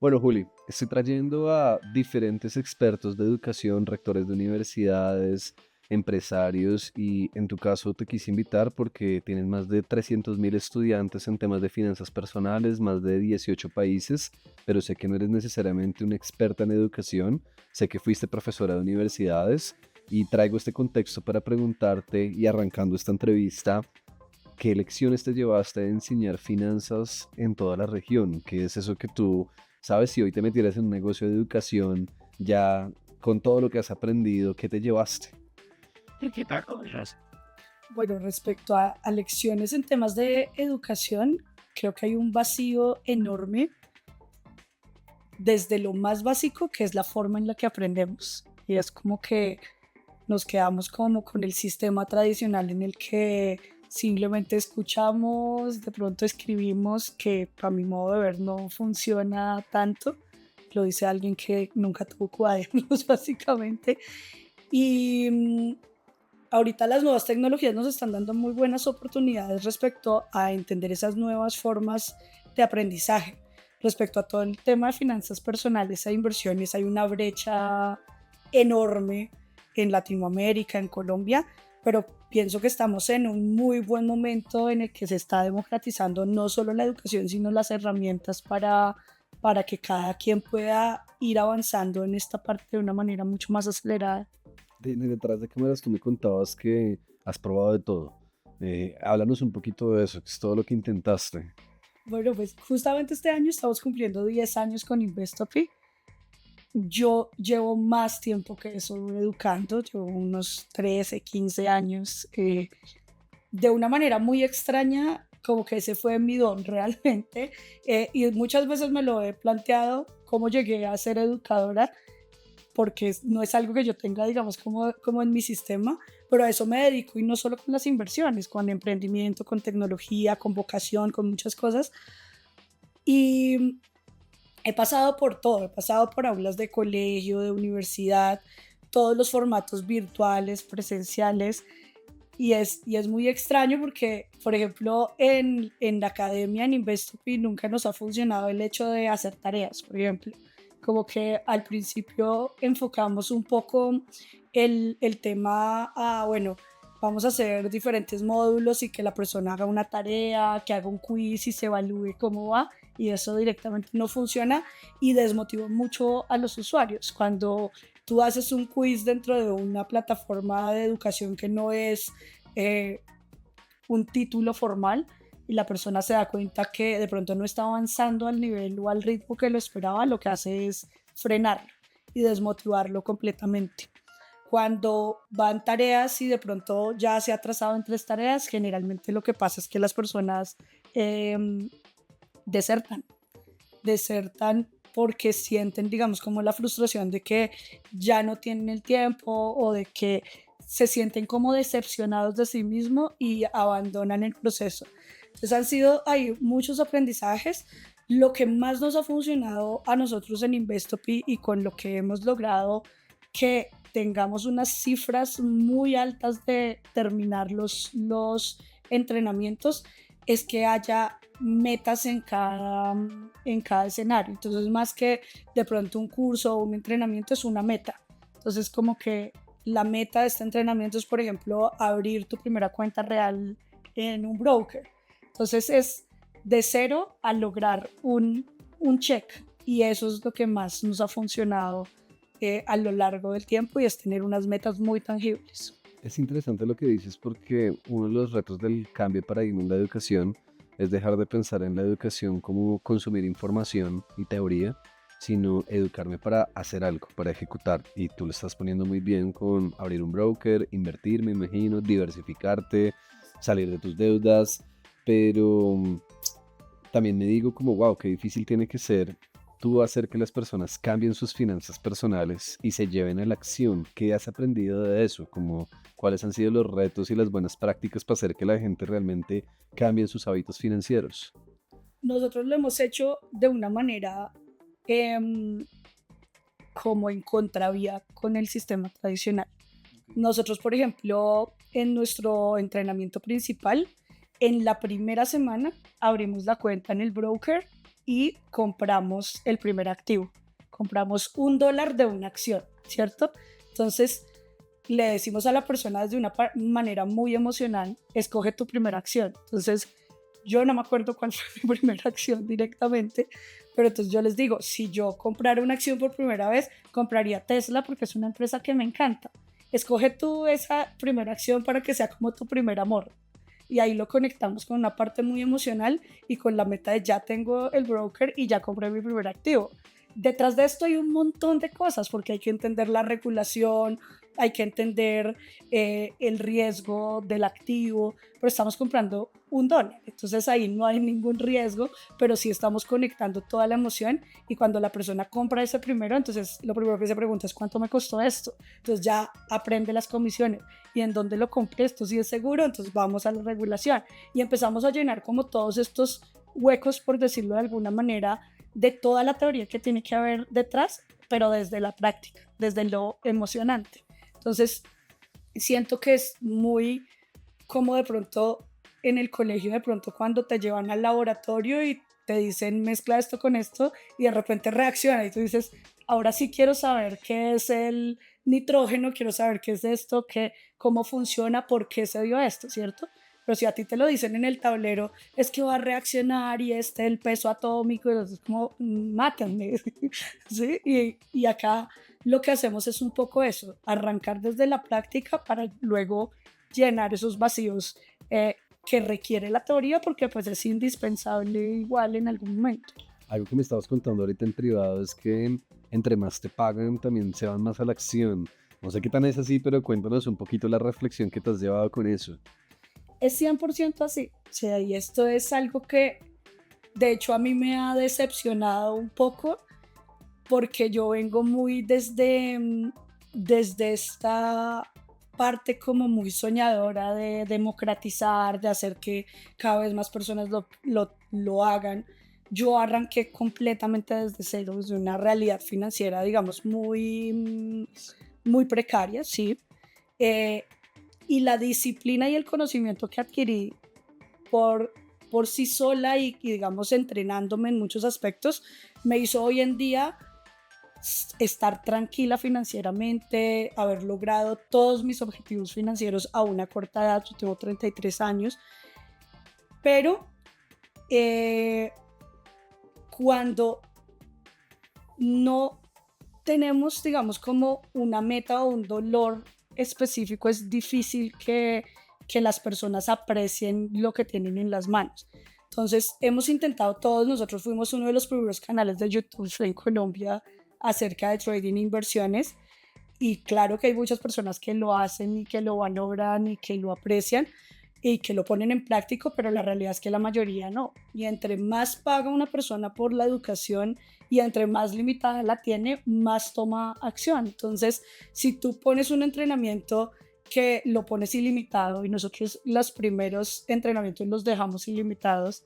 Bueno, Juli, estoy trayendo a diferentes expertos de educación, rectores de universidades, empresarios y en tu caso te quise invitar porque tienes más de 300.000 estudiantes en temas de finanzas personales, más de 18 países, pero sé que no eres necesariamente una experta en educación, sé que fuiste profesora de universidades y traigo este contexto para preguntarte y arrancando esta entrevista. ¿Qué lecciones te llevaste a enseñar finanzas en toda la región? ¿Qué es eso que tú sabes si hoy te metieras en un negocio de educación, ya con todo lo que has aprendido, qué te llevaste? Bueno, respecto a lecciones en temas de educación, creo que hay un vacío enorme desde lo más básico, que es la forma en la que aprendemos. Y es como que nos quedamos como con el sistema tradicional en el que simplemente escuchamos, de pronto escribimos, que a mi modo de ver no funciona tanto. Lo dice alguien que nunca tuvo cuadernos, básicamente. Y ahorita las nuevas tecnologías nos están dando muy buenas oportunidades respecto a entender esas nuevas formas de aprendizaje. Respecto a todo el tema de finanzas personales e inversiones, hay una brecha enorme en Latinoamérica, en Colombia, pero pienso que estamos en un muy buen momento en el que se está democratizando no solo la educación, sino las herramientas para que cada quien pueda ir avanzando en esta parte de una manera mucho más acelerada. Detrás de cámaras tú me contabas que has probado de todo. Háblanos un poquito de eso, que es todo lo que intentaste. Bueno, pues justamente este año estamos cumpliendo 10 años con Investopi. Yo llevo más tiempo que eso educando, llevo unos 13, 15 años. De una manera muy extraña, como que ese fue mi don realmente. Y muchas veces me lo he planteado cómo llegué a ser educadora, porque no es algo que yo tenga, digamos, como en mi sistema, pero a eso me dedico y no solo con las inversiones, con emprendimiento, con tecnología, con vocación, con muchas cosas. Y he pasado por todo, he pasado por aulas de colegio, de universidad, todos los formatos virtuales, presenciales, y es muy extraño porque, por ejemplo, en la academia, en Investopi, nunca nos ha funcionado el hecho de hacer tareas, por ejemplo. Como que al principio enfocamos un poco el tema a, bueno, vamos a hacer diferentes módulos y que la persona haga una tarea, que haga un quiz y se evalúe cómo va, y eso directamente no funciona y desmotiva mucho a los usuarios. Cuando tú haces un quiz dentro de una plataforma de educación que no es eh, un título formal y la persona se da cuenta que de pronto no está avanzando al nivel o al ritmo que lo esperaba, lo que hace es frenarlo y desmotivarlo completamente. Cuando van tareas y de pronto ya se ha atrasado en 3 tareas, generalmente lo que pasa es que las personas eh, desertan, desertan porque sienten, digamos, como la frustración de que ya no tienen el tiempo o de que se sienten como decepcionados de sí mismos y abandonan el proceso. Entonces han sido ahí muchos aprendizajes. Lo que más nos ha funcionado a nosotros en Investopi y con lo que hemos logrado que tengamos unas cifras muy altas de terminar los entrenamientos es que haya metas en cada escenario. Entonces, más que de pronto un curso o un entrenamiento, es una meta. Entonces, como que la meta de este entrenamiento es, por ejemplo, abrir tu primera cuenta real en un broker. Entonces, es de cero a lograr un check. Y eso es lo que más nos ha funcionado a lo largo del tiempo y es tener unas metas muy tangibles. Es interesante lo que dices porque uno de los retos del cambio de paradigma en la educación es dejar de pensar en la educación como consumir información y teoría, sino educarme para hacer algo, para ejecutar. Y tú lo estás poniendo muy bien con abrir un broker, invertir, me imagino, diversificarte, salir de tus deudas, pero también me digo como, wow, qué difícil tiene que ser tú hacer que las personas cambien sus finanzas personales y se lleven a la acción. ¿Qué has aprendido de eso? Como, ¿cuáles han sido los retos y las buenas prácticas para hacer que la gente realmente cambie sus hábitos financieros? Nosotros lo hemos hecho de una manera em, como en contravía con el sistema tradicional. Nosotros, por ejemplo, en nuestro entrenamiento principal, en la primera semana abrimos la cuenta en el broker y compramos el primer activo. Compramos $1 de una acción, ¿cierto? Entonces, le decimos a la persona desde una manera muy emocional, escoge tu primera acción. Entonces, yo no me acuerdo cuál fue mi primera acción directamente, pero entonces yo les digo, si yo comprara una acción por primera vez, compraría Tesla porque es una empresa que me encanta. Escoge tú esa primera acción para que sea como tu primer amor. Y ahí lo conectamos con una parte muy emocional y con la meta de ya tengo el broker y ya compré mi primer activo. Detrás de esto hay un montón de cosas porque hay que entender la regulación, hay que entender el riesgo del activo, pero estamos comprando $1. Entonces ahí no hay ningún riesgo, pero sí estamos conectando toda la emoción y cuando la persona compra ese primero, entonces lo primero que se pregunta es ¿cuánto me costó esto? Entonces ya aprende las comisiones y en dónde lo compré, esto sí es seguro, entonces vamos a la regulación y empezamos a llenar como todos estos huecos, por decirlo de alguna manera, de toda la teoría que tiene que haber detrás, pero desde la práctica, desde lo emocionante. Entonces, siento que es muy como de pronto en el colegio, de pronto cuando te llevan al laboratorio y te dicen mezcla esto con esto y de repente reacciona y tú dices, ahora sí quiero saber qué es el nitrógeno, quiero saber qué es esto, cómo funciona, por qué se dio esto, ¿cierto? Pero si a ti te lo dicen en el tablero, es que va a reaccionar y el peso atómico, es como, mátenme, ¿sí? Y acá lo que hacemos es un poco eso, arrancar desde la práctica para luego llenar esos vacíos que requiere la teoría porque pues es indispensable igual en algún momento. Algo que me estabas contando ahorita en privado es que entre más te pagan, también se van más a la acción. No sé qué tan es así, pero cuéntanos un poquito la reflexión que te has llevado con eso. Es 100% así, o sea, y esto es algo que de hecho a mí me ha decepcionado un poco porque yo vengo muy desde esta parte como muy soñadora de democratizar, de hacer que cada vez más personas lo hagan. Yo arranqué completamente desde cero, desde una realidad financiera, digamos, muy precaria, sí. Eh, y la disciplina y el conocimiento que adquirí por, por sí sola y, digamos, entrenándome en muchos aspectos, me hizo hoy en día estar tranquila financieramente, haber logrado todos mis objetivos financieros a una corta edad, yo tengo 33 años, pero eh, cuando no tenemos, digamos, como una meta o un dolor específico, es difícil que las personas aprecien lo que tienen en las manos. Entonces, hemos intentado todos, nosotros fuimos uno de los primeros canales de YouTube en Colombia acerca de trading e inversiones y claro que hay muchas personas que lo hacen y que lo valoran y que lo aprecian y que lo ponen en práctico, pero la realidad es que la mayoría no. Y entre más paga una persona por la educación y entre más limitada la tiene, más toma acción. Entonces, si tú pones un entrenamiento que lo pones ilimitado y nosotros los primeros entrenamientos los dejamos ilimitados,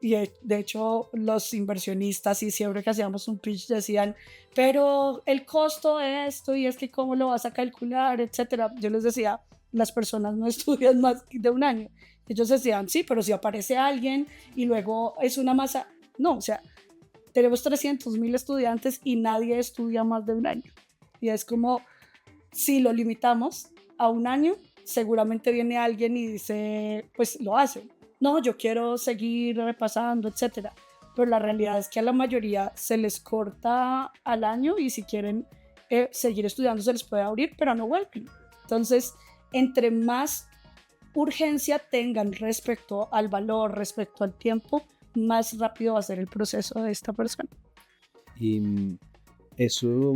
y de hecho los inversionistas y siempre que hacíamos un pitch decían, pero el costo de esto y es que cómo lo vas a calcular, etcétera. Yo les decía, las personas no estudian más de un año. Ellos decían, sí, pero si aparece alguien y luego es una masa, no, o sea, tenemos 300.000 estudiantes y nadie estudia más de un año. Y es como, si lo limitamos a un año, seguramente viene alguien y dice, pues lo hace. No, yo quiero seguir repasando, etcétera. Pero la realidad es que a la mayoría se les corta al año y si quieren seguir estudiando se les puede abrir, pero no vuelven. Entonces, entre más urgencia tengan respecto al valor, respecto al tiempo, más rápido va a ser el proceso de esta persona. Y eso,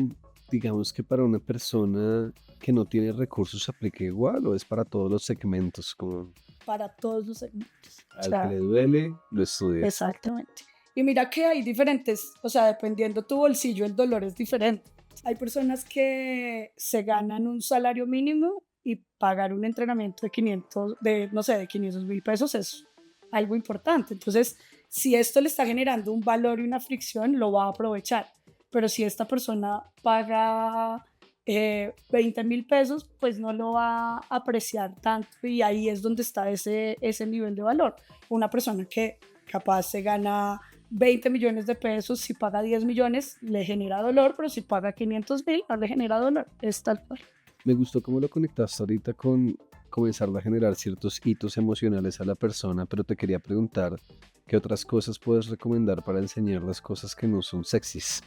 digamos que para una persona que no tiene recursos se aplica igual o es para todos los segmentos, como Para todos los segmentos. O al que sea, le duele, lo estudia. exactamente. Y mira que hay diferentes, o sea, dependiendo tu bolsillo, el dolor es diferente. Hay personas que se ganan un salario mínimo y pagar un entrenamiento de 500, no sé, de 500.000 pesos es algo importante. Entonces, si esto le está generando un valor y una fricción, lo va a aprovechar. Pero si esta persona paga 20.000 pesos, pues no lo va a apreciar tanto y ahí es donde está ese nivel de valor. Una persona que capaz se gana 20 millones de pesos, si paga 10 millones, le genera dolor, pero si paga 500.000, no le genera dolor. Es tal cual. Me gustó cómo lo conectaste ahorita con comenzar a generar ciertos hitos emocionales a la persona, pero te quería preguntar, ¿qué otras cosas puedes recomendar para enseñar las cosas que no son sexys?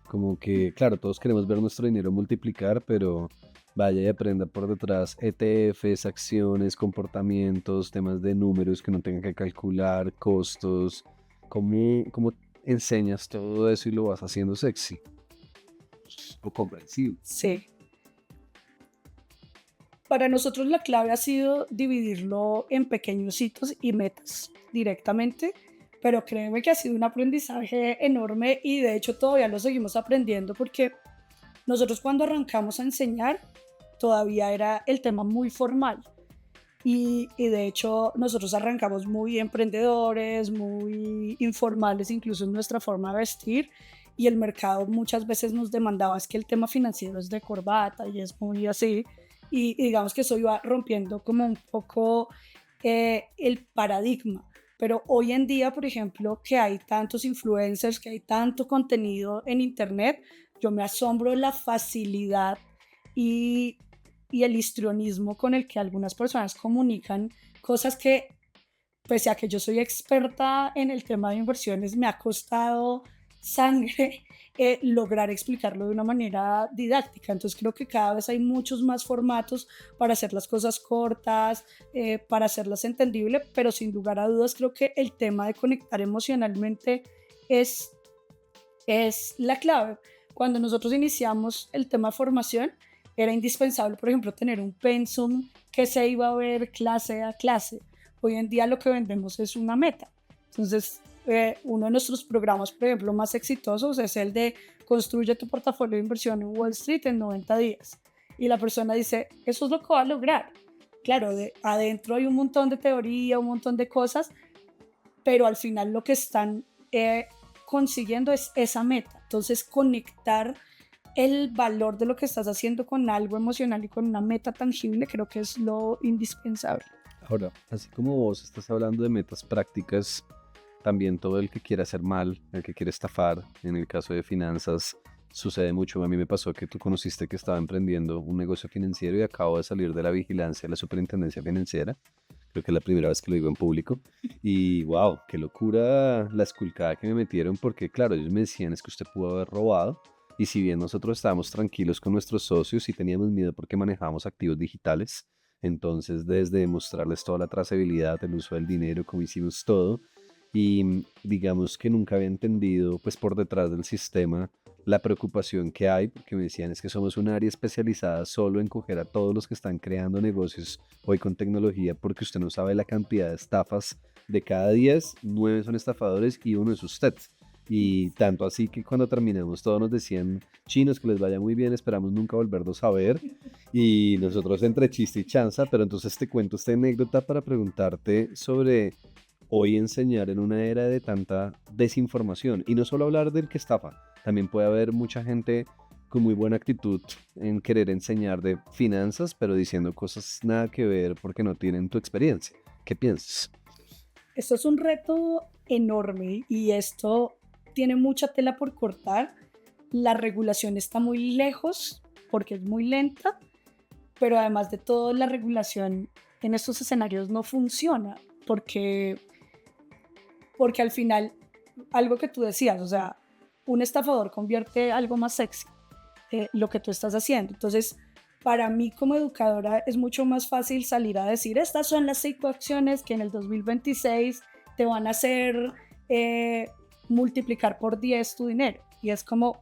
Como que, claro, todos queremos ver nuestro dinero multiplicar, pero vaya y aprenda por detrás ETFs, acciones, comportamientos, temas de números que no tengan que calcular, costos. ¿Cómo enseñas todo eso y lo vas haciendo sexy o comprensivo? Sí. Para nosotros la clave ha sido dividirlo en pequeños hitos y metas directamente, pero créeme que ha sido un aprendizaje enorme y de hecho todavía lo seguimos aprendiendo porque nosotros cuando arrancamos a enseñar todavía era el tema muy formal y de hecho nosotros arrancamos muy emprendedores, muy informales incluso en nuestra forma de vestir y el mercado muchas veces nos demandaba es que el tema financiero es de corbata y es muy así y digamos que eso iba rompiendo como un poco el paradigma. Pero hoy en día, por ejemplo, que hay tantos influencers, que hay tanto contenido en Internet, yo me asombro de la facilidad y, y el histrionismo con el que algunas personas comunican cosas que, pese a que yo soy experta en el tema de inversiones, me ha costado sangre lograr explicarlo de una manera didáctica. Entonces creo que cada vez hay muchos más formatos para hacer las cosas cortas, para hacerlas entendibles, pero sin lugar a dudas creo que el tema de conectar emocionalmente es, es la clave. Cuando nosotros iniciamos el tema de formación, era indispensable, por ejemplo, tener un pensum que se iba a ver clase a clase. Hoy en día lo que vendemos es una meta. Entonces, uno de nuestros programas, por ejemplo, más exitosos es el de Construye tu portafolio de inversión en Wall Street en 90 días. Y la persona dice, eso es lo que va a lograr. Claro, adentro hay un montón de teoría, un montón de cosas, pero al final lo que están consiguiendo es esa meta. Entonces, conectar el valor de lo que estás haciendo con algo emocional y con una meta tangible creo que es lo indispensable. Ahora, así como vos estás hablando de metas prácticas, también todo el que quiere hacer mal, el que quiere estafar, en el caso de finanzas, sucede mucho. A mí me pasó que tú conociste que estaba emprendiendo un negocio financiero y acabo de salir de la vigilancia de la superintendencia financiera. Creo que es la primera vez que lo digo en público. Y wow, qué locura la esculcada que me metieron, porque claro, ellos me decían es que usted pudo haber robado. Y si bien nosotros estábamos tranquilos con nuestros socios y teníamos miedo porque manejábamos activos digitales, entonces desde mostrarles toda la trazabilidad, el uso del dinero, cómo hicimos todo, y digamos que nunca había entendido, pues por detrás del sistema, la preocupación que hay, porque me decían es que somos un área especializada solo en coger a todos los que están creando negocios hoy con tecnología, porque usted no sabe la cantidad de estafas. De cada 10, 9 son estafadores y uno es usted. Y tanto así que cuando terminamos todos nos decían, chinos, que les vaya muy bien, esperamos nunca volverlos a ver. Y nosotros entre chiste y chanza, pero entonces te cuento esta anécdota para preguntarte sobre hoy enseñar en una era de tanta desinformación. Y no solo hablar del que estafa, también puede haber mucha gente con muy buena actitud en querer enseñar de finanzas, pero diciendo cosas nada que ver porque no tienen tu experiencia. ¿Qué piensas? Esto es un reto enorme y esto tiene mucha tela por cortar. La regulación está muy lejos porque es muy lenta, pero además de todo la regulación en estos escenarios no funciona porque al final, algo que tú decías, o sea, un estafador convierte algo más sexy lo que tú estás haciendo. Entonces, para mí como educadora es mucho más fácil salir a decir, estas son las 5 acciones que en el 2026 te van a hacer eh, multiplicar por 10 tu dinero. Y es como,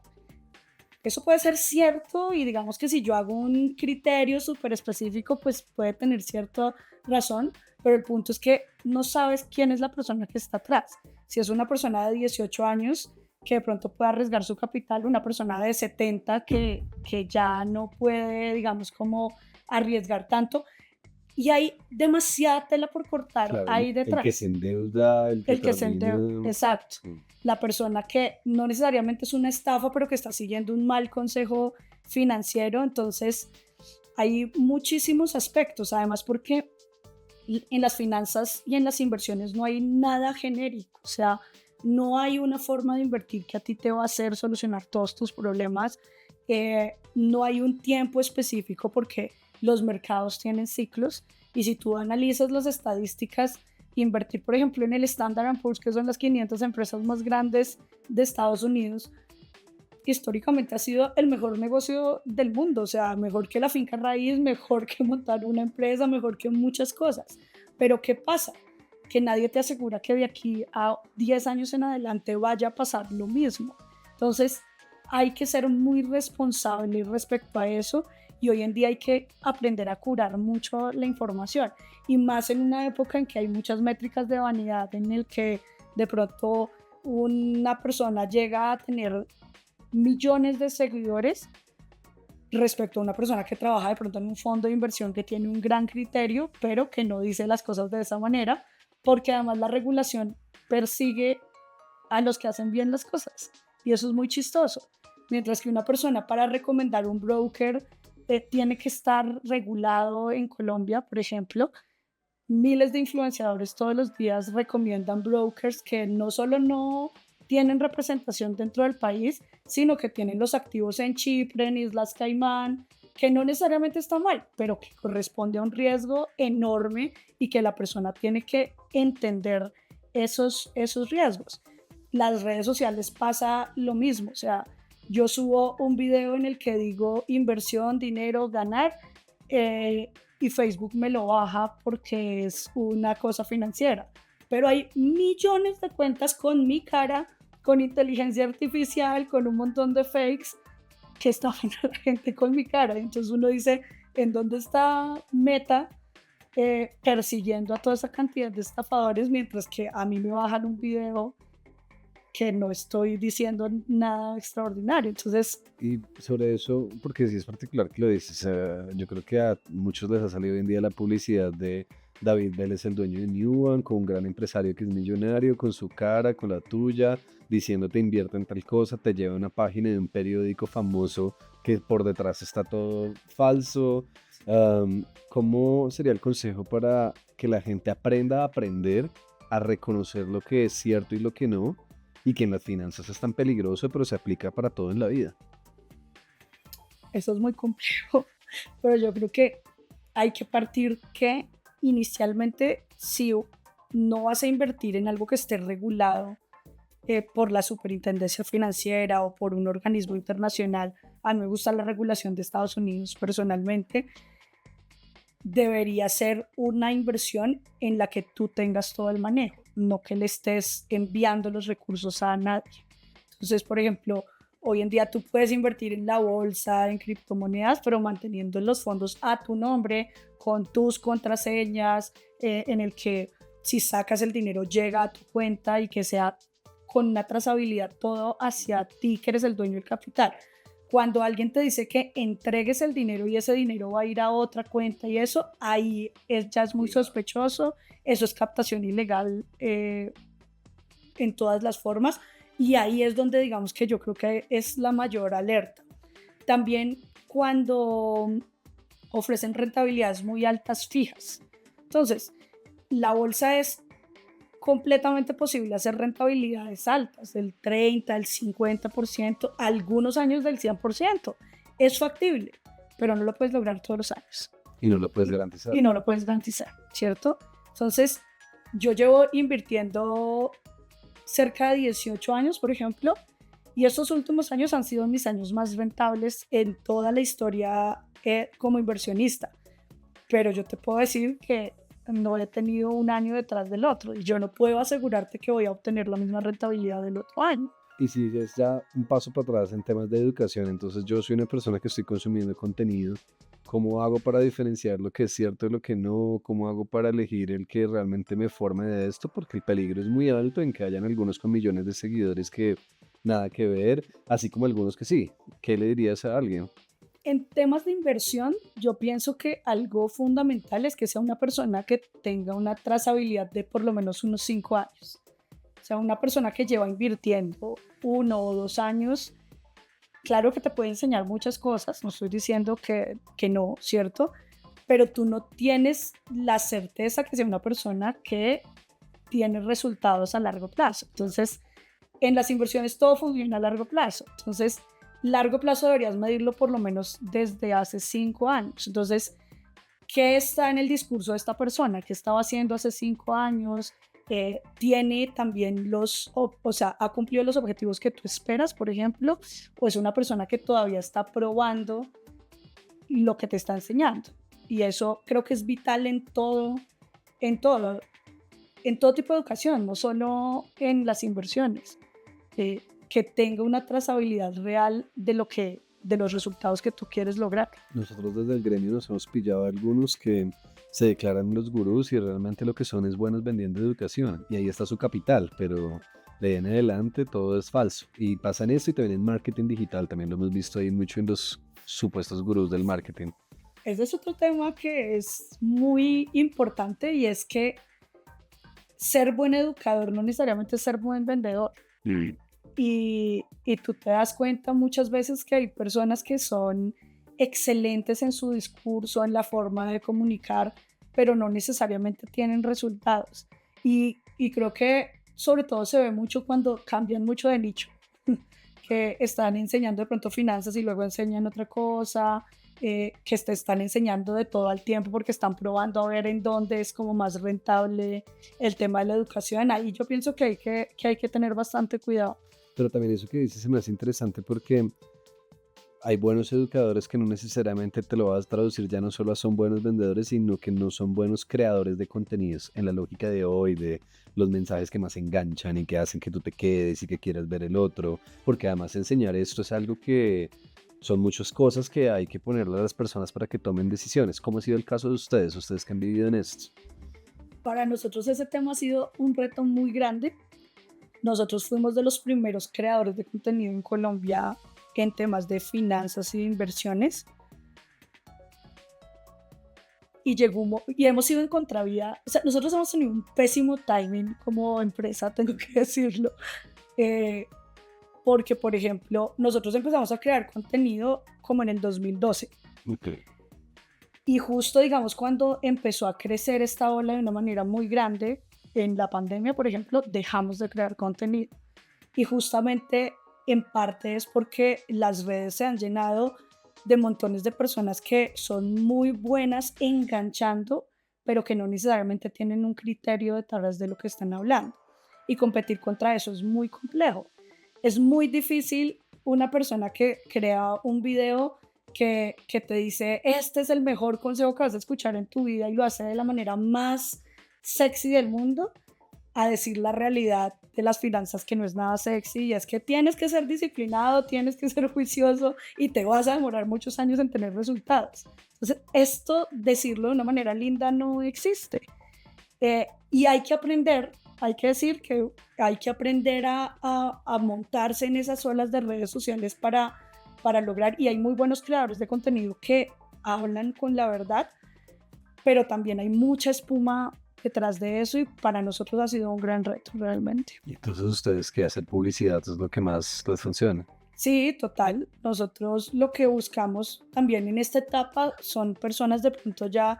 eso puede ser cierto y digamos que si yo hago un criterio súper específico, pues puede tener cierta razón, pero el punto es que no sabes quién es la persona que está atrás. Si es una persona de 18 años que de pronto puede arriesgar su capital, una persona de 70 que ya no puede, digamos, como arriesgar tanto. Y hay demasiada tela por cortar Claro, ahí el que se detrás. endeuda, el que El que se termina. exacto. Mm. La persona que no necesariamente es una estafa, pero que está siguiendo un mal consejo financiero. Entonces, hay muchísimos aspectos, además porque en las finanzas y en las inversiones no hay nada genérico. O sea, no hay una forma de invertir que a ti te va a hacer solucionar todos tus problemas. No hay un tiempo específico porque los mercados tienen ciclos y si tú analizas las estadísticas, invertir, por ejemplo, en el Standard & Poor's, que son las 500 empresas más grandes de Estados Unidos, históricamente ha sido el mejor negocio del mundo, o sea, mejor que la finca raíz, mejor que montar una empresa, mejor que muchas cosas. Pero ¿qué pasa? Que nadie te asegura que de aquí a 10 años en adelante vaya a pasar lo mismo. Entonces, hay que ser muy responsable respecto a eso y hoy en día hay que aprender a curar mucho la información y más en una época en que hay muchas métricas de vanidad en el que de pronto una persona llega a tener millones de seguidores respecto a una persona que trabaja de pronto en un fondo de inversión que tiene un gran criterio, pero que no dice las cosas de esa manera, porque además la regulación persigue a los que hacen bien las cosas. Y eso es muy chistoso. Mientras que una persona para recomendar un broker tiene que estar regulado en Colombia, por ejemplo, miles de influenciadores todos los días recomiendan brokers que no solo no tienen representación dentro del país, sino que tienen los activos en Chipre, en Islas Caimán, que no necesariamente está mal, pero que corresponde a un riesgo enorme y que la persona tiene que entender esos riesgos. Las redes sociales pasa lo mismo, o sea, yo subo un video en el que digo inversión, dinero, ganar, y Facebook me lo baja porque es una cosa financiera. Pero hay millones de cuentas con mi cara, con inteligencia artificial, con un montón de fakes que estafan a la gente con mi cara. Entonces uno dice, ¿en dónde está Meta persiguiendo a toda esa cantidad de estafadores mientras que a mí me bajan un video que no estoy diciendo nada extraordinario? Entonces, Y sobre eso, porque sí es particular que lo dices, yo creo que a muchos les ha salido hoy en día la publicidad de David Vélez, el dueño de Nubank, con un gran empresario que es millonario, con su cara, con la tuya, diciéndote invierte en tal cosa, te lleva a una página de un periódico famoso que por detrás está todo falso. ¿Cómo sería el consejo para que la gente aprenda a aprender a reconocer lo que es cierto y lo que no? Y que en las finanzas es tan peligroso, pero se aplica para todo en la vida. eso es muy complejo, pero yo creo que hay que partir que inicialmente si no vas a invertir en algo que esté regulado por la superintendencia financiera o por un organismo internacional, a mí me gusta la regulación de Estados Unidos personalmente, debería ser una inversión en la que tú tengas todo el manejo, no que le estés enviando los recursos a nadie. Entonces, por ejemplo, hoy en día tú puedes invertir en la bolsa, en criptomonedas, pero manteniendo los fondos a tu nombre, con tus contraseñas, en el que si sacas el dinero llega a tu cuenta y que sea con una trazabilidad todo hacia ti, que eres el dueño del capital. Cuando alguien te dice que entregues el dinero y ese dinero va a ir a otra cuenta y eso, ahí ya es muy sospechoso, eso es captación ilegal en todas las formas y ahí es donde digamos que yo creo que es la mayor alerta. También cuando ofrecen rentabilidades muy altas fijas. Entonces, la bolsa es completamente posible hacer rentabilidades altas, del 30, del 50%, algunos años del 100%. Es factible, pero no lo puedes lograr todos los años. Y no lo puedes garantizar. Y no lo puedes garantizar, ¿cierto? Entonces, yo llevo invirtiendo cerca de 18 años, por ejemplo, y estos últimos años han sido mis años más rentables en toda la historia como inversionista. Pero yo te puedo decir que no he tenido un año detrás del otro y yo no puedo asegurarte que voy a obtener la misma rentabilidad del otro año. Y si es ya un paso para atrás en temas de educación, entonces yo soy una persona que estoy consumiendo contenido. ¿Cómo hago para diferenciar lo que es cierto y lo que no? ¿Cómo hago para elegir el que realmente me forme de esto? Porque el peligro es muy alto en que hayan algunos con millones de seguidores que nada que ver, así como algunos que sí. ¿Qué le dirías a alguien? En temas de inversión, yo pienso que algo fundamental es que sea una persona que tenga una trazabilidad de por lo menos unos 5 años. O sea, una persona que lleva invirtiendo 1 o 2 años, claro que te puede enseñar muchas cosas, no estoy diciendo que no, ¿cierto? Pero tú no tienes la certeza que sea una persona que tiene resultados a largo plazo. Entonces, en las inversiones todo funciona a largo plazo. Entonces, largo plazo deberías medirlo por lo menos desde hace 5 años. Entonces, ¿qué está en el discurso de esta persona? ¿Qué estaba haciendo hace 5 años? ¿Tiene también o sea, ha cumplido los objetivos que tú esperas, por ejemplo? ¿O es una persona que todavía está probando lo que te está enseñando? Y eso creo que es vital en todo, en todo tipo de educación, no solo en las inversiones. Que tenga una trazabilidad real de los resultados que tú quieres lograr. Nosotros desde el gremio nos hemos pillado a algunos que se declaran los gurús y realmente lo que son es buenos vendiendo educación y ahí está su capital, pero de ahí en adelante todo es falso y pasa en esto y también en marketing digital, también lo hemos visto ahí mucho en los supuestos gurús del marketing. Ese es otro tema que es muy importante y es que ser buen educador no necesariamente es ser buen vendedor. Mm. Y tú te das cuenta muchas veces que hay personas que son excelentes en su discurso, en la forma de comunicar, pero no necesariamente tienen resultados. Y creo que sobre todo se ve mucho cuando cambian mucho de nicho, que están enseñando de pronto finanzas y luego enseñan otra cosa, que te están enseñando de todo al tiempo porque están probando a ver en dónde es como más rentable el tema de la educación. Ahí yo pienso que hay que tener bastante cuidado. Pero también eso que dices se me hace interesante porque hay buenos educadores que no necesariamente te lo vas a traducir ya no solo a son buenos vendedores, sino que no son buenos creadores de contenidos en la lógica de hoy, de los mensajes que más enganchan y que hacen que tú te quedes y que quieras ver el otro, porque además enseñar esto es algo que son muchas cosas que hay que ponerle a las personas para que tomen decisiones. ¿Cómo ha sido el caso de ustedes que han vivido en esto? Para nosotros ese tema ha sido un reto muy grande. Nosotros fuimos de los primeros creadores de contenido en Colombia en temas de finanzas y de inversiones. Y hemos ido en contravía. O sea, nosotros hemos tenido un pésimo timing como empresa, tengo que decirlo. Porque, por ejemplo, nosotros empezamos a crear contenido como en el 2012. Okay. Y justo, digamos, cuando empezó a crecer esta ola de una manera muy grande, en la pandemia, por ejemplo, dejamos de crear contenido. Y justamente en parte es porque las redes se han llenado de montones de personas que son muy buenas enganchando, pero que no necesariamente tienen un criterio detrás de lo que están hablando. Y competir contra eso es muy complejo. Es muy difícil una persona que crea un video que te dice, este es el mejor consejo que vas a escuchar en tu vida y lo hace de la manera más sexy del mundo, a decir la realidad de las finanzas que no es nada sexy y es que tienes que ser disciplinado, tienes que ser juicioso y te vas a demorar muchos años en tener resultados. Entonces, esto, decirlo de una manera linda, no existe. Y hay que aprender, hay que decir que hay que aprender a montarse en esas olas de redes sociales para lograr, y hay muy buenos creadores de contenido que hablan con la verdad, pero también hay mucha espuma detrás de eso y para nosotros ha sido un gran reto realmente. Y entonces ustedes que hacen publicidad es lo que más les funciona. Sí, total. Nosotros lo que buscamos también en esta etapa son personas de pronto ya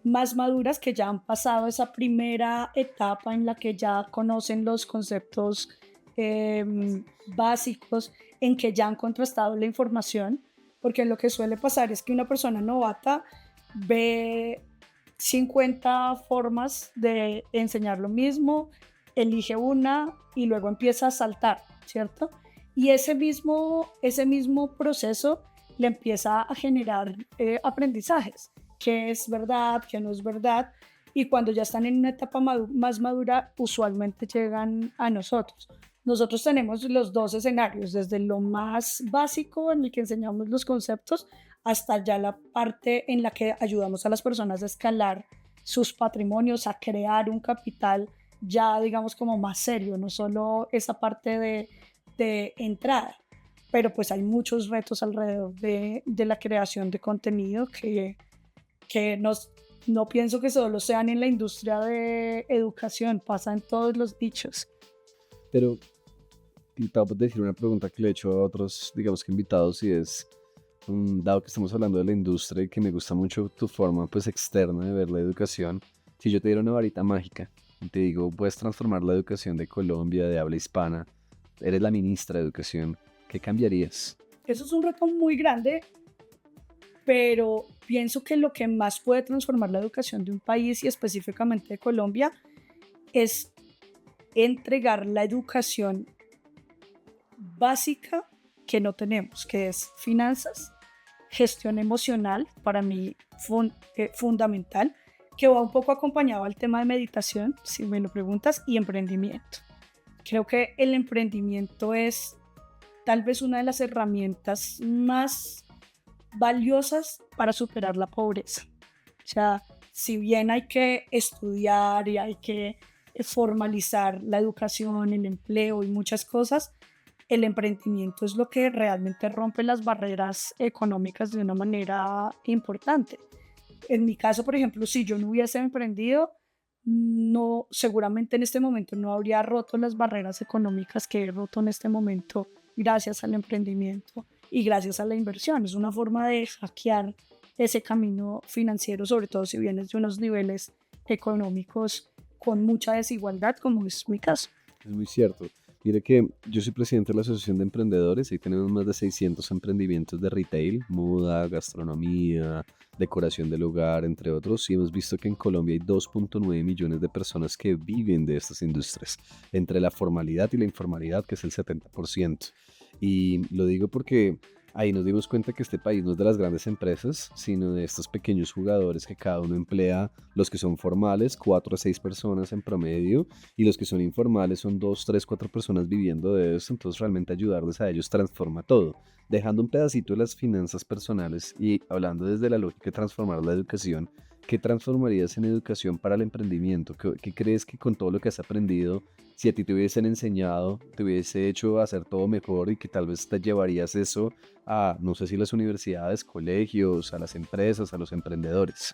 más maduras que ya han pasado esa primera etapa en la que ya conocen los conceptos básicos, en que ya han contrastado la información, porque lo que suele pasar es que una persona novata ve 50 formas de enseñar lo mismo, elige una y luego empieza a saltar, ¿cierto? Y ese mismo proceso le empieza a generar aprendizajes, qué es verdad, qué no es verdad, y cuando ya están en una etapa más madura, usualmente llegan a nosotros. Nosotros tenemos los dos escenarios, desde lo más básico en el que enseñamos los conceptos hasta ya la parte en la que ayudamos a las personas a escalar sus patrimonios, a crear un capital ya, digamos, como más serio, no solo esa parte de entrada. Pero pues hay muchos retos alrededor de la creación de contenido que no pienso que solo sean en la industria de educación, pasa en todos los nichos. Pero y te voy a decir una pregunta que le he hecho a otros, digamos que invitados, y es, dado que estamos hablando de la industria y que me gusta mucho tu forma pues externa de ver la educación, si yo te diera una varita mágica y te digo, puedes transformar la educación de Colombia, de habla hispana, eres la ministra de Educación, ¿qué cambiarías? Eso es un reto muy grande, pero pienso que lo que más puede transformar la educación de un país y específicamente de Colombia es entregar la educación básica que no tenemos, que es finanzas, gestión emocional, para mí fundamental, que va un poco acompañado al tema de meditación, si me lo preguntas, y emprendimiento. Creo que el emprendimiento es tal vez una de las herramientas más valiosas para superar la pobreza. O sea, si bien hay que estudiar y hay que formalizar la educación, el empleo y muchas cosas, el emprendimiento es lo que realmente rompe las barreras económicas de una manera importante. En mi caso, por ejemplo, si yo no hubiese emprendido, no, seguramente en este momento no habría roto las barreras económicas que he roto en este momento gracias al emprendimiento y gracias a la inversión. Es una forma de hackear ese camino financiero, sobre todo si vienes de unos niveles económicos con mucha desigualdad, como es mi caso. Es muy cierto. Mire que yo soy presidente de la Asociación de Emprendedores y tenemos más de 600 emprendimientos de retail, moda, gastronomía, decoración del hogar, entre otros. Y hemos visto que en Colombia hay 2.9 millones de personas que viven de estas industrias, entre la formalidad y la informalidad, que es el 70%. Y lo digo porque ahí nos dimos cuenta que este país no es de las grandes empresas, sino de estos pequeños jugadores que cada uno emplea, los que son formales, 4 a 6 personas en promedio, y los que son informales son 2, 3, 4 personas viviendo de eso. Entonces realmente ayudarles a ellos transforma todo, dejando un pedacito de las finanzas personales y hablando desde la lógica de transformar la educación. ¿Qué transformarías en educación para el emprendimiento? ¿Qué crees que con todo lo que has aprendido, si a ti te hubiesen enseñado, te hubiese hecho hacer todo mejor y que tal vez te llevarías eso a, no sé si las universidades, colegios, a las empresas, a los emprendedores?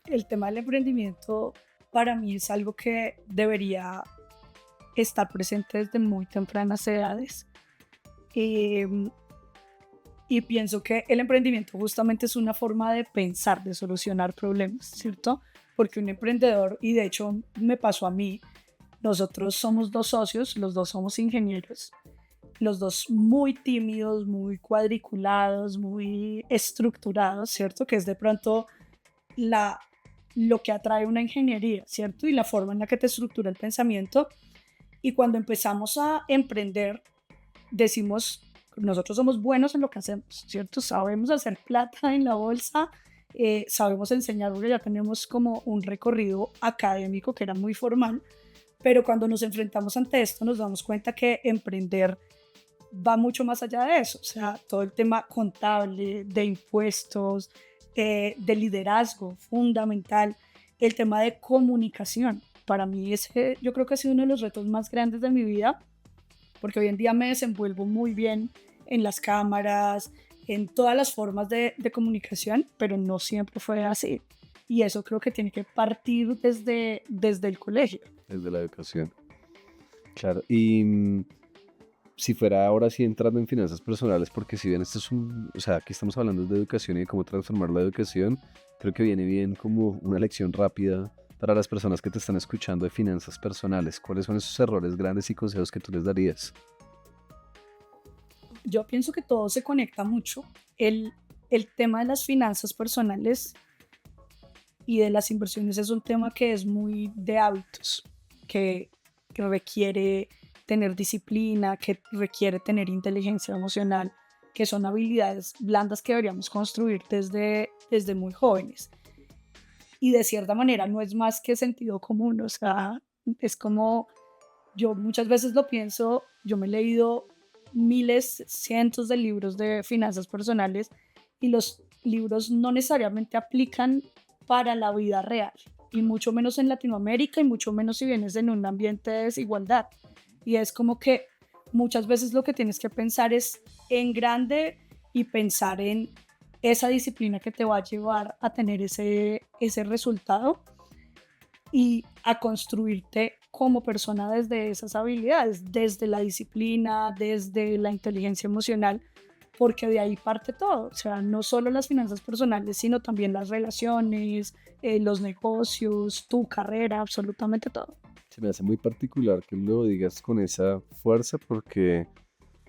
El tema del emprendimiento para mí es algo que debería estar presente desde muy tempranas edades. Em, y pienso que el emprendimiento justamente es una forma de pensar, de solucionar problemas, ¿cierto? Porque un emprendedor, y de hecho me pasó a mí, nosotros somos dos socios, los dos somos ingenieros, los dos muy tímidos, muy cuadriculados, muy estructurados, ¿cierto? Que es de pronto la, lo que atrae una ingeniería, ¿cierto? Y la forma en la que te estructura el pensamiento. Y cuando empezamos a emprender, decimos, nosotros somos buenos en lo que hacemos, ¿cierto? Sabemos hacer plata en la bolsa, sabemos enseñar porque ya tenemos como un recorrido académico que era muy formal, pero cuando nos enfrentamos ante esto nos damos cuenta que emprender va mucho más allá de eso, o sea, todo el tema contable, de impuestos, de liderazgo fundamental, el tema de comunicación. Para mí yo creo que ha sido uno de los retos más grandes de mi vida, porque hoy en día me desenvuelvo muy bien en las cámaras, en todas las formas de comunicación, pero no siempre fue así. Y eso creo que tiene que partir desde el colegio. Desde la educación. Claro. Y si fuera ahora sí entrando en finanzas personales, porque si bien esto es o sea, aquí estamos hablando de educación y de cómo transformar la educación, creo que viene bien como una lección rápida para las personas que te están escuchando de finanzas personales. ¿Cuáles son esos errores grandes y consejos que tú les darías? Yo pienso que todo se conecta mucho. El tema de las finanzas personales y de las inversiones es un tema que es muy de hábitos, que requiere tener disciplina, que requiere tener inteligencia emocional, que son habilidades blandas que deberíamos construir desde muy jóvenes. Y de cierta manera no es más que sentido común, o sea, es como yo muchas veces lo pienso, yo me he leído miles, cientos de libros de finanzas personales y los libros no necesariamente aplican para la vida real y mucho menos en Latinoamérica y mucho menos si vienes en un ambiente de desigualdad. Y es como que muchas veces lo que tienes que pensar es en grande y pensar en esa disciplina que te va a llevar a tener ese resultado y a construirte como persona desde esas habilidades, desde la disciplina, desde la inteligencia emocional, porque de ahí parte todo, o sea, no solo las finanzas personales, sino también las relaciones, los negocios, tu carrera, absolutamente todo. Se me hace muy particular que lo digas con esa fuerza porque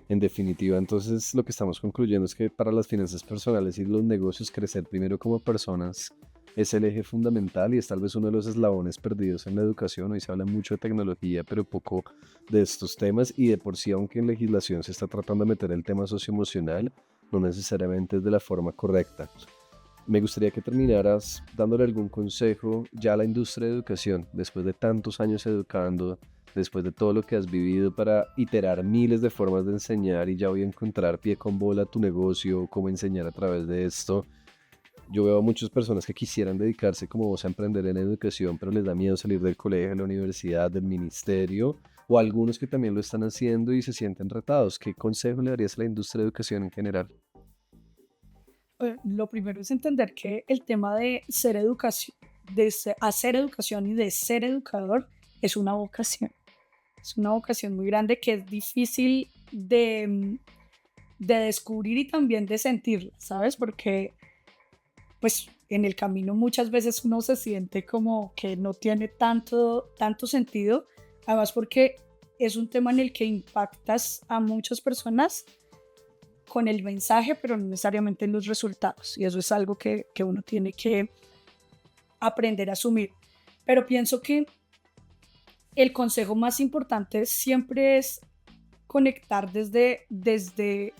en definitiva entonces lo que estamos concluyendo es que para las finanzas personales y los negocios crecer primero como personas es el eje fundamental y es tal vez uno de los eslabones perdidos en la educación. Hoy se habla mucho de tecnología, pero poco de estos temas y de por sí, aunque en legislación se está tratando de meter el tema socioemocional, no necesariamente es de la forma correcta. Me gustaría que terminaras dándole algún consejo ya a la industria de educación, después de tantos años educando, después de todo lo que has vivido para iterar miles de formas de enseñar y ya voy a encontrar pie con bola tu negocio, cómo enseñar a través de esto. Yo veo a muchas personas que quisieran dedicarse como vos a emprender en educación, pero les da miedo salir del colegio, de la universidad, del ministerio, o algunos que también lo están haciendo y se sienten retados. ¿Qué consejo le darías a la industria de educación en general? Lo primero es entender que el tema de ser educación, hacer educación y de ser educador es una vocación. Es una vocación muy grande que es difícil de descubrir y también de sentir, ¿sabes? Porque pues en el camino muchas veces uno se siente como que no tiene tanto sentido, además porque es un tema en el que impactas a muchas personas con el mensaje, pero no necesariamente en los resultados, y eso es algo que uno tiene que aprender a asumir. Pero pienso que el consejo más importante siempre es conectar desde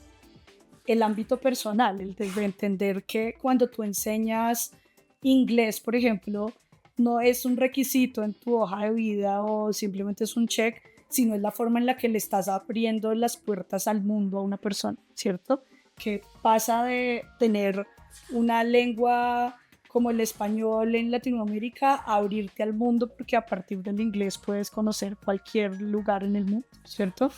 el ámbito personal, el de entender que cuando tú enseñas inglés, por ejemplo, no es un requisito en tu hoja de vida o simplemente es un check, sino es la forma en la que le estás abriendo las puertas al mundo a una persona, ¿cierto? Que pasa de tener una lengua como el español en Latinoamérica a abrirte al mundo porque a partir del inglés puedes conocer cualquier lugar en el mundo, ¿cierto?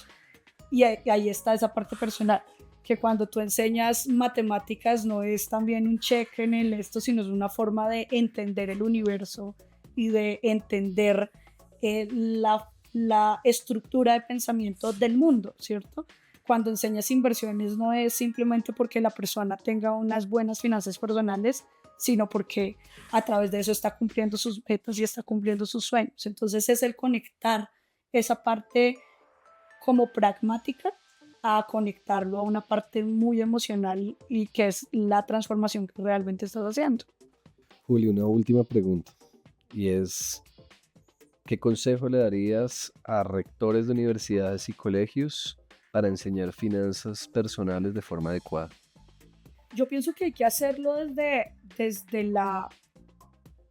Y ahí está esa parte personal, que cuando tú enseñas matemáticas no es también un check en el esto, sino es una forma de entender el universo y de entender la estructura de pensamiento del mundo, ¿cierto? Cuando enseñas inversiones no es simplemente porque la persona tenga unas buenas finanzas personales, sino porque a través de eso está cumpliendo sus metas y está cumpliendo sus sueños. Entonces es el conectar esa parte como pragmática a conectarlo a una parte muy emocional y que es la transformación que realmente estás haciendo. Julio, una última pregunta y es, ¿qué consejo le darías a rectores de universidades y colegios para enseñar finanzas personales de forma adecuada? Yo pienso que hay que hacerlo desde la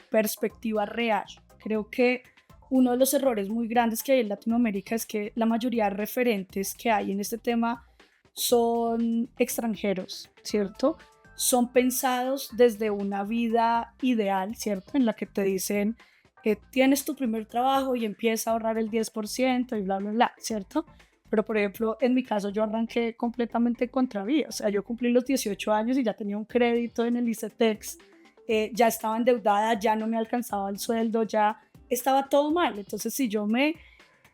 perspectiva real. Creo que uno de los errores muy grandes que hay en Latinoamérica es que la mayoría de referentes que hay en este tema son extranjeros, ¿cierto? Son pensados desde una vida ideal, ¿cierto? En la que te dicen que tienes tu primer trabajo y empieza a ahorrar el 10% y bla, bla, bla, ¿cierto? Pero, por ejemplo, en mi caso yo arranqué completamente contravía. O sea, yo cumplí los 18 años y ya tenía un crédito en el ICETEX, ya estaba endeudada, ya no me alcanzaba el sueldo, ya estaba todo mal. Entonces, si yo me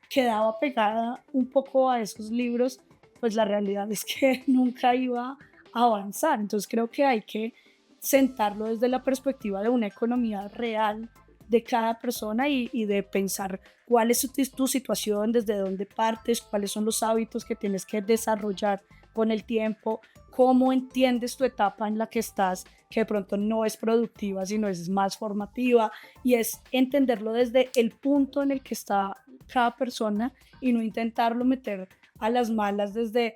quedaba pegada un poco a esos libros, pues la realidad es que nunca iba a avanzar. Entonces, creo que hay que sentarlo desde la perspectiva de una economía real de cada persona y de pensar cuál es tu situación, desde dónde partes, cuáles son los hábitos que tienes que desarrollar con el tiempo, cómo entiendes tu etapa en la que estás, que de pronto no es productiva, sino es más formativa, y es entenderlo desde el punto en el que está cada persona y no intentarlo meter a las malas desde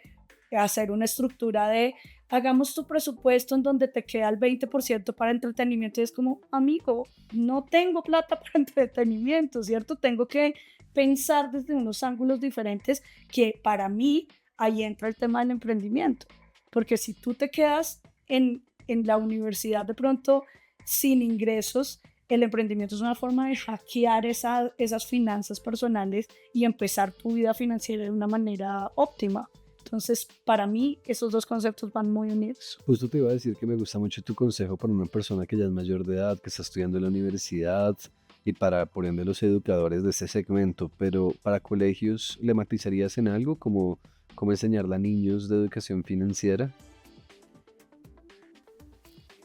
hacer una estructura de hagamos tu presupuesto en donde te queda el 20% para entretenimiento y es como, amigo, no tengo plata para entretenimiento, ¿cierto? Tengo que pensar desde unos ángulos diferentes que para mí ahí entra el tema del emprendimiento, porque si tú te quedas en la universidad de pronto sin ingresos, el emprendimiento es una forma de hackear esas finanzas personales y empezar tu vida financiera de una manera óptima. Entonces, para mí, esos dos conceptos van muy unidos. Justo te iba a decir que me gusta mucho tu consejo para una persona que ya es mayor de edad, que está estudiando en la universidad y para, por ende, los educadores de ese segmento, pero para colegios, ¿le matizarías en algo como cómo enseñarle a niños de educación financiera?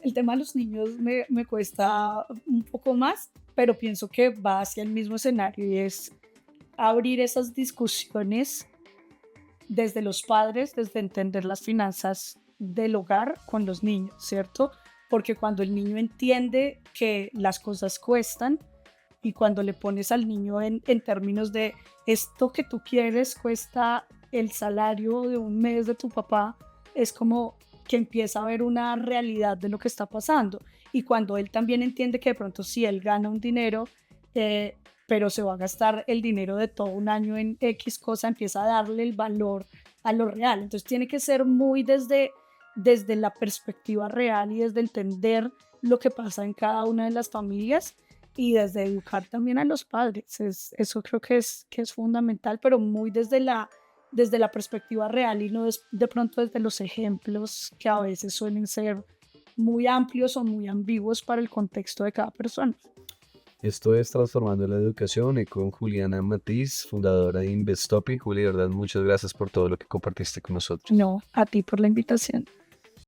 El tema de los niños me cuesta un poco más, pero pienso que va hacia el mismo escenario y es abrir esas discusiones desde los padres, desde entender las finanzas del hogar con los niños, ¿cierto? Porque cuando el niño entiende que las cosas cuestan y cuando le pones al niño en términos de esto que tú quieres cuesta el salario de un mes de tu papá, es como que empieza a ver una realidad de lo que está pasando. Y cuando él también entiende que de pronto si él gana un dinero, eh, pero se va a gastar el dinero de todo un año en X cosa, empieza a darle el valor a lo real. Entonces tiene que ser muy desde la perspectiva real y desde entender lo que pasa en cada una de las familias y desde educar también a los padres. Eso creo que es fundamental, pero muy desde la perspectiva real y no de pronto desde los ejemplos que a veces suelen ser muy amplios o muy ambiguos para el contexto de cada persona. Esto es Transformando la Educación y con Juliana Matiz, fundadora de Investopi. Juli, de verdad, muchas gracias por todo lo que compartiste con nosotros. No, a ti por la invitación.